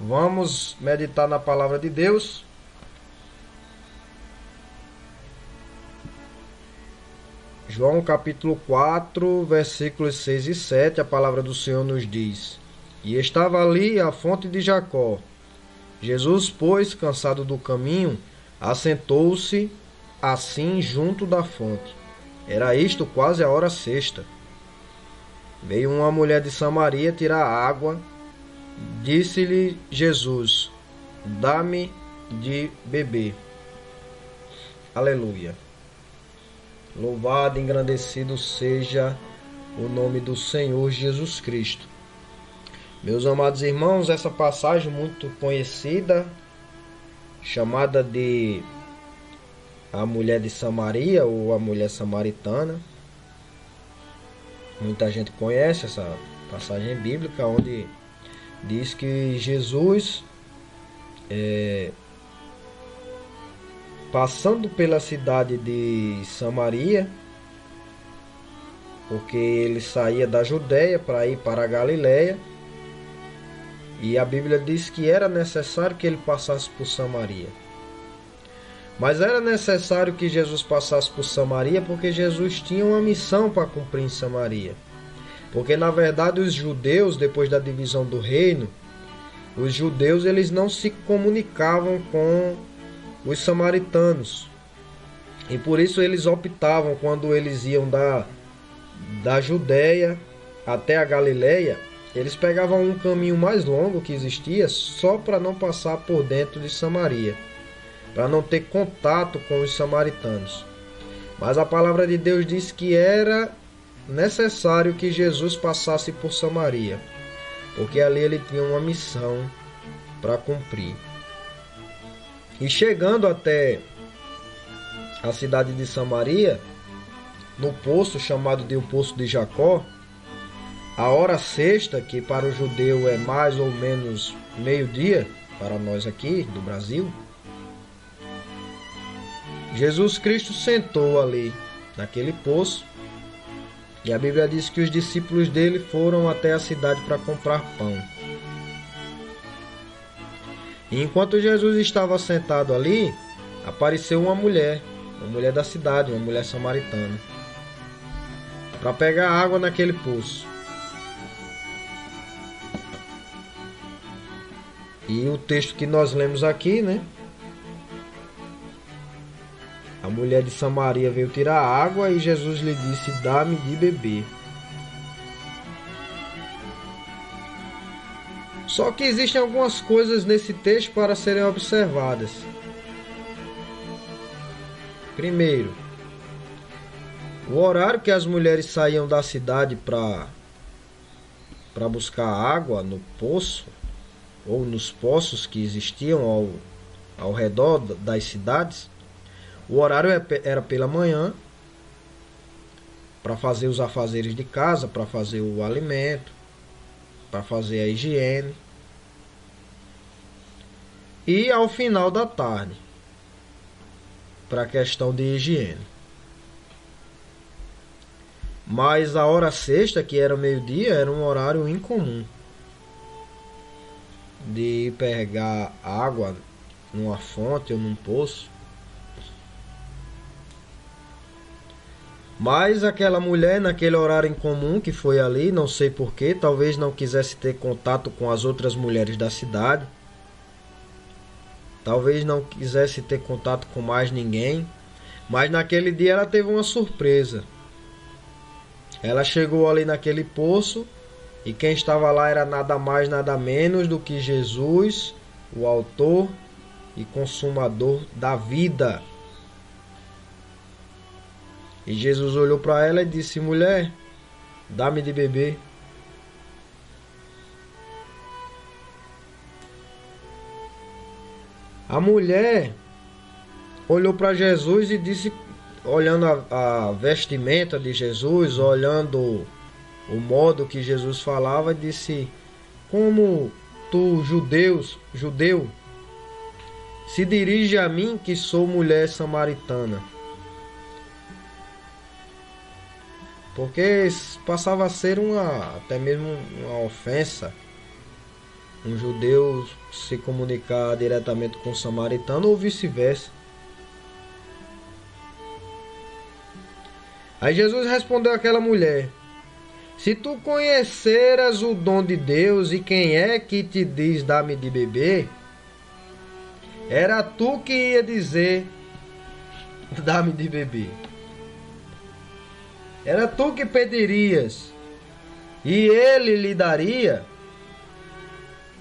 Vamos meditar na palavra de Deus. João capítulo 4, versículos 6 e 7, a palavra do Senhor nos diz: E estava ali a fonte de Jacó. Jesus, pois, cansado do caminho, assentou-se assim junto da fonte. Era isto quase a hora sexta. Veio uma mulher de Samaria tirar água. Disse-lhe Jesus: Dá-me de beber. Aleluia. Louvado e engrandecido seja o nome do Senhor Jesus Cristo. Meus amados irmãos, essa passagem muito conhecida, chamada de a mulher de Samaria ou a mulher samaritana. Muita gente conhece essa passagem bíblica, onde diz que Jesus, passando pela cidade de Samaria, porque ele saía da Judéia para ir para a Galiléia, e a Bíblia diz que era necessário que ele passasse por Samaria. Mas era necessário que Jesus passasse por Samaria porque Jesus tinha uma missão para cumprir em Samaria. Porque na verdade os judeus, depois da divisão do reino, os judeus eles não se comunicavam com os samaritanos. E por isso eles optavam, quando eles iam da Judéia até a Galiléia, eles pegavam um caminho mais longo que existia só para não passar por dentro de Samaria, para não ter contato com os samaritanos. Mas a palavra de Deus diz que era necessário que Jesus passasse por Samaria, porque ali ele tinha uma missão para cumprir. E chegando até a cidade de Samaria, no poço chamado de o Poço de Jacó, a hora sexta, que para o judeu é mais ou menos meio-dia, para nós aqui do Brasil, Jesus Cristo sentou ali naquele poço, e a Bíblia diz que os discípulos dele foram até a cidade para comprar pão. E enquanto Jesus estava sentado ali, apareceu uma mulher da cidade, uma mulher samaritana, para pegar água naquele poço. E o texto que nós lemos aqui, né? A mulher de Samaria veio tirar água e Jesus lhe disse: Dá-me de beber. Só que existem algumas coisas nesse texto para serem observadas. Primeiro, o horário que as mulheres saíam da cidade para buscar água no poço, ou nos poços que existiam ao redor das cidades, o horário era pela manhã, para fazer os afazeres de casa, para fazer o alimento, para fazer a higiene. E ao final da tarde, para a questão de higiene. Mas a hora sexta, que era meio-dia, era um horário incomum de ir pegar água numa fonte ou num poço. Mas aquela mulher, naquele horário incomum que foi ali, não sei porquê, talvez não quisesse ter contato com as outras mulheres da cidade, talvez não quisesse ter contato com mais ninguém, mas naquele dia ela teve uma surpresa. Ela chegou ali naquele poço e quem estava lá era nada mais, nada menos do que Jesus, o autor e consumador da vida. E Jesus olhou para ela e disse: Mulher, dá-me de beber. A mulher olhou para Jesus e disse, olhando a vestimenta de Jesus, olhando o modo que Jesus falava, disse: Como tu, judeu, se dirige a mim, que sou mulher samaritana? Porque passava a ser até mesmo uma ofensa um judeu se comunicar diretamente com o samaritano ou vice-versa. Aí Jesus respondeu àquela mulher: se tu conheceras o dom de Deus e quem é que te diz dá-me de beber, era tu que ia dizer dá-me de beber. Era tu que pedirias e ele lhe daria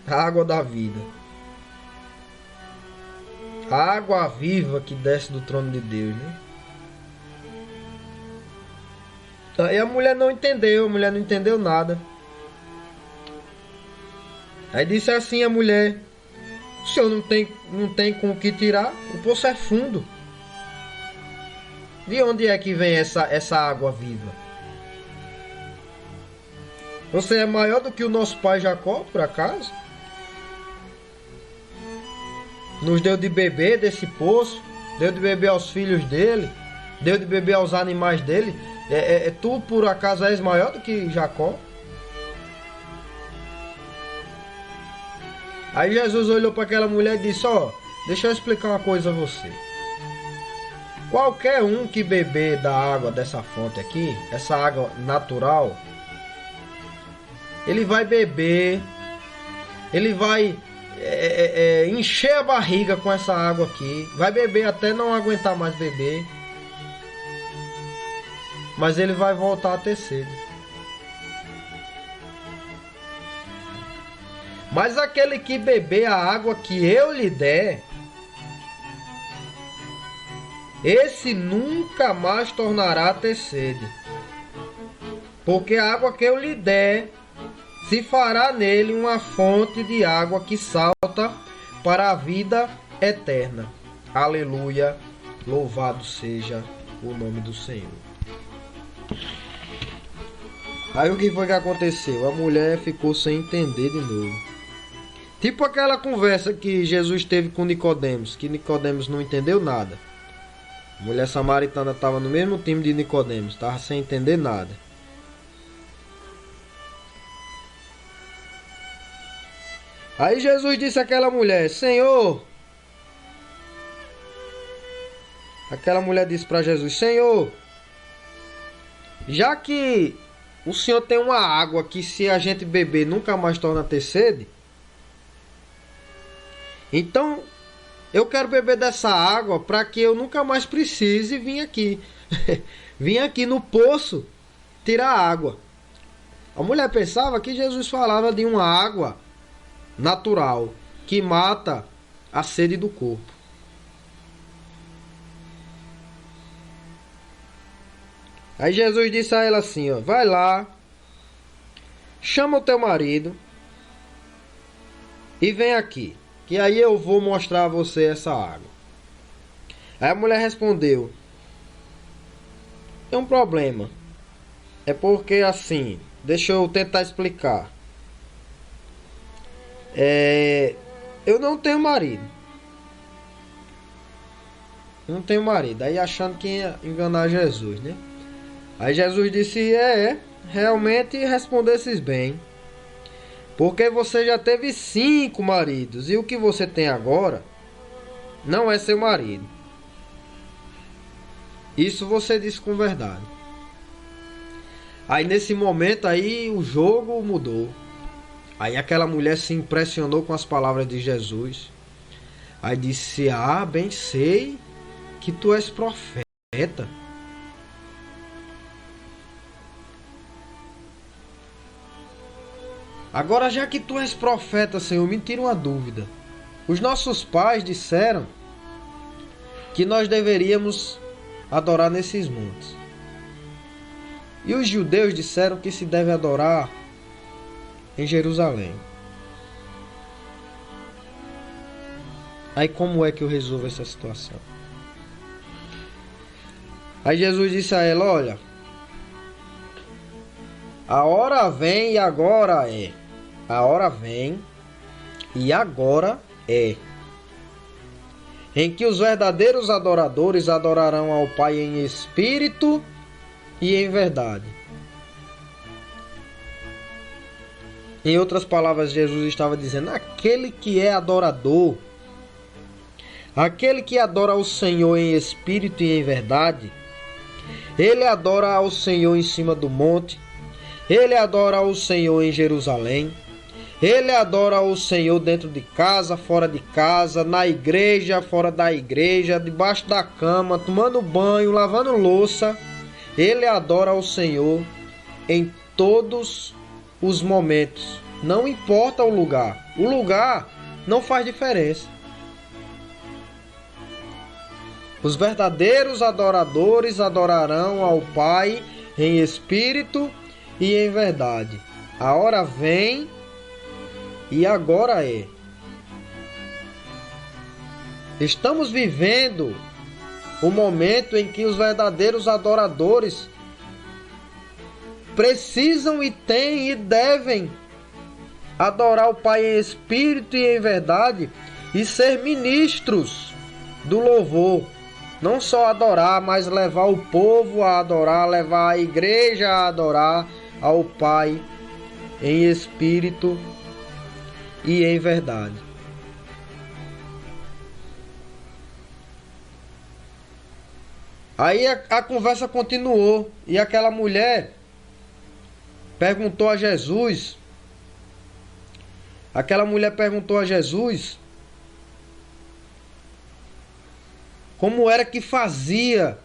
a água da vida. A água viva que desce do trono de Deus, né? Aí a mulher não entendeu nada. Aí disse assim a mulher: o senhor não tem com o que tirar? O poço é fundo. De onde é que vem essa água viva? Você é maior do que o nosso pai Jacó, por acaso? Nos deu de beber desse poço, deu de beber aos filhos dele, deu de beber aos animais dele. Tu por acaso és maior do que Jacó? Aí Jesus olhou para aquela mulher e disse: ó, deixa eu explicar uma coisa a você. Qualquer um que beber da água dessa fonte aqui, essa água natural, ele vai beber, ele vai encher a barriga com essa água aqui, vai beber até não aguentar mais beber, mas ele vai voltar a ter sede. Mas aquele que beber a água que eu lhe der, esse nunca mais tornará a ter sede, porque a água que eu lhe der se fará nele uma fonte de água que salta para a vida eterna. Aleluia, louvado seja o nome do Senhor. Aí o que foi que aconteceu? A mulher ficou sem entender de novo. Tipo aquela conversa que Jesus teve com Nicodemos, que Nicodemos não entendeu nada. A mulher samaritana estava no mesmo time de Nicodemos, estava sem entender nada. Aí Jesus disse àquela mulher: Senhor. Aquela mulher disse para Jesus: Senhor, já que o Senhor tem uma água que se a gente beber nunca mais torna a ter sede, então eu quero beber dessa água para que eu nunca mais precise vir aqui. Vim aqui no poço tirar água. A mulher pensava que Jesus falava de uma água natural que mata a sede do corpo. Aí Jesus disse a ela assim, ó: vai lá, chama o teu marido e vem aqui, que aí eu vou mostrar a você essa água. Aí a mulher respondeu: tem um problema. É porque assim, deixa eu tentar explicar. Eu não tenho marido. Não tenho marido. Aí achando que ia enganar Jesus, né? Aí Jesus disse: realmente respondesses bem. Porque você já teve 5 maridos. E o que você tem agora não é seu marido. Isso você disse com verdade. Aí nesse momento aí o jogo mudou. Aí aquela mulher se impressionou com as palavras de Jesus. Aí disse: bem sei que tu és profeta. Agora, já que tu és profeta, Senhor, me tira uma dúvida. Os nossos pais disseram que nós deveríamos adorar nesses montes. E os judeus disseram que se deve adorar em Jerusalém. Aí como é que eu resolvo essa situação? Aí Jesus disse a ela: olha, a hora vem e agora é. A hora vem e agora é, em que os verdadeiros adoradores adorarão ao Pai em espírito e em verdade. Em outras palavras, Jesus estava dizendo: aquele que é adorador, aquele que adora ao Senhor em espírito e em verdade, ele adora ao Senhor em cima do monte, ele adora ao Senhor em Jerusalém, ele adora ao Senhor dentro de casa, fora de casa, na igreja, fora da igreja, debaixo da cama, tomando banho, lavando louça. Ele adora ao Senhor em todos os momentos. Não importa o lugar. O lugar não faz diferença. Os verdadeiros adoradores adorarão ao Pai em espírito e em verdade. A hora vem e agora é. Estamos vivendo o momento em que os verdadeiros adoradores precisam e têm e devem adorar o Pai em espírito e em verdade e ser ministros do louvor. Não só adorar, mas levar o povo a adorar, levar a igreja a adorar ao Pai em espírito e em verdade. Aí a conversa continuou e aquela mulher perguntou a Jesus. Como era que fazia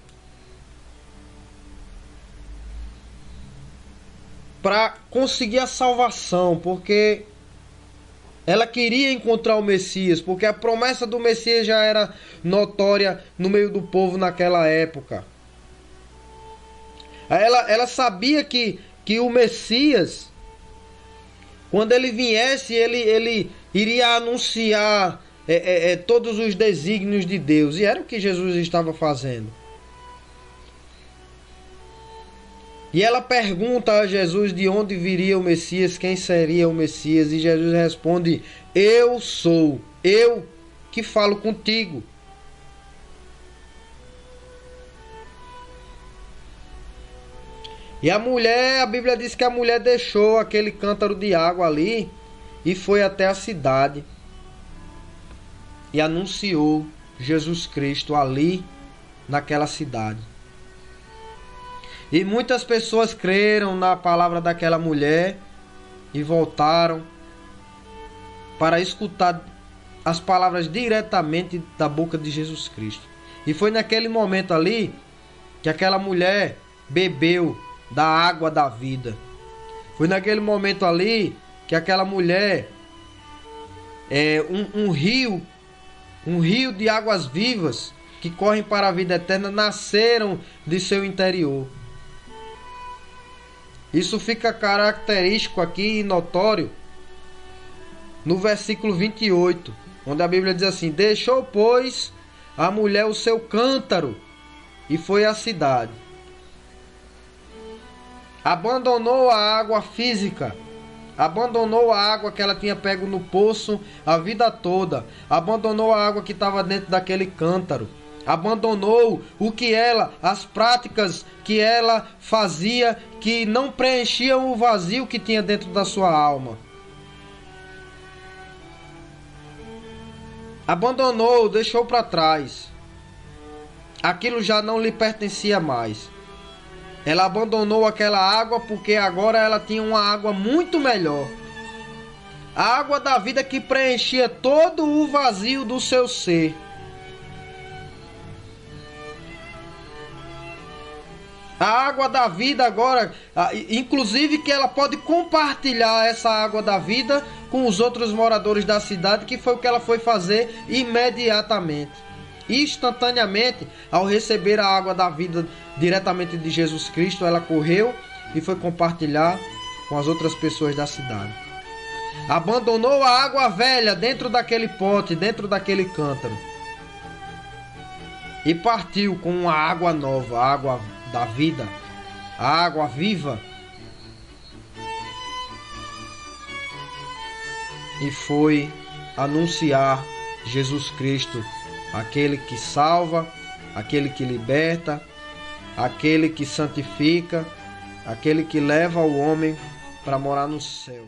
para conseguir a salvação, porque ela queria encontrar o Messias, porque a promessa do Messias já era notória no meio do povo naquela época. Ela sabia que o Messias, quando ele viesse, ele iria anunciar todos os desígnios de Deus. E era o que Jesus estava fazendo. E ela pergunta a Jesus de onde viria o Messias, quem seria o Messias. E Jesus responde: eu sou, eu que falo contigo. E a Bíblia diz que a mulher deixou aquele cântaro de água ali e foi até a cidade. E anunciou Jesus Cristo ali naquela cidade. E muitas pessoas creram na palavra daquela mulher e voltaram para escutar as palavras diretamente da boca de Jesus Cristo. E foi naquele momento ali que aquela mulher bebeu da água da vida. Foi naquele momento ali que aquela mulher, um rio de águas vivas que correm para a vida eterna, nasceram de seu interior. Isso fica característico aqui e notório no versículo 28, onde a Bíblia diz assim: deixou, pois, a mulher o seu cântaro e foi à cidade. Abandonou a água física, abandonou a água que ela tinha pego no poço a vida toda, abandonou a água que estava dentro daquele cântaro, abandonou as práticas que ela fazia, que não preenchiam o vazio que tinha dentro da sua alma. Abandonou, deixou para trás. Aquilo já não lhe pertencia mais. Ela abandonou aquela água porque agora ela tinha uma água muito melhor. A água da vida que preenchia todo o vazio do seu ser. A água da vida agora, inclusive que ela pode compartilhar essa água da vida com os outros moradores da cidade, que foi o que ela foi fazer imediatamente. Instantaneamente, ao receber a água da vida diretamente de Jesus Cristo, ela correu e foi compartilhar com as outras pessoas da cidade. Abandonou a água velha dentro daquele pote, dentro daquele cântaro, e partiu com uma água nova, a água da vida, a água viva, e foi anunciar Jesus Cristo, aquele que salva, aquele que liberta, aquele que santifica, aquele que leva o homem para morar no céu.